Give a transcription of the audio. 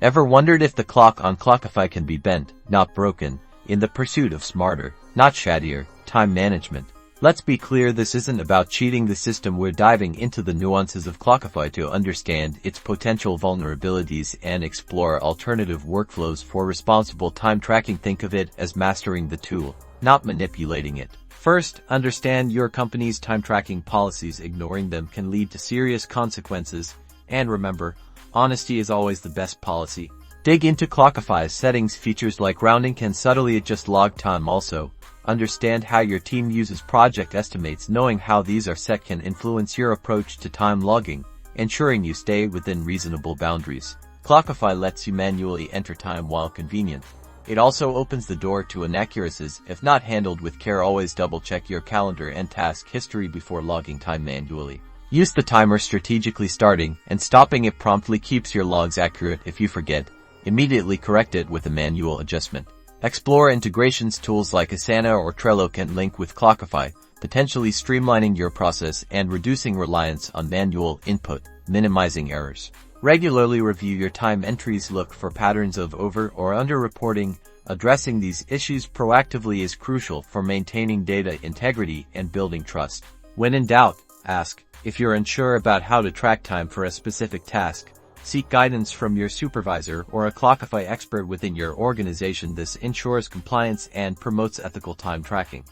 Ever wondered if the clock on Clockify can be bent, not broken, in the pursuit of smarter, not shadier, time management? Let's be clear, this isn't about cheating the system. We're diving into the nuances of Clockify to understand its potential vulnerabilities and explore alternative workflows for responsible time tracking. Think of it as mastering the tool, not manipulating it. First, understand your company's time tracking policies. Ignoring them can lead to serious consequences. And remember, honesty is always the best policy. Dig into Clockify's settings. Features like rounding can subtly adjust log time. Also, understand how your team uses project estimates. Knowing how these are set can influence your approach to time logging, ensuring you stay within reasonable boundaries. Clockify lets you manually enter time while convenient. It also opens the door to inaccuracies if not handled with care. Always double-check your calendar and task history before logging time manually. Use the timer strategically. Starting and stopping it promptly keeps your logs accurate. If you forget, immediately correct it with a manual adjustment. Explore integrations. Tools like Asana or Trello can link with Clockify, potentially streamlining your process and reducing reliance on manual input, minimizing errors. Regularly review your time entries. Look for patterns of over or under reporting. Addressing these issues proactively is crucial for maintaining data integrity and building trust. When in doubt, ask. If you're unsure about how to track time for a specific task, seek guidance from your supervisor or a Clockify expert within your organization. This ensures compliance and promotes ethical time tracking.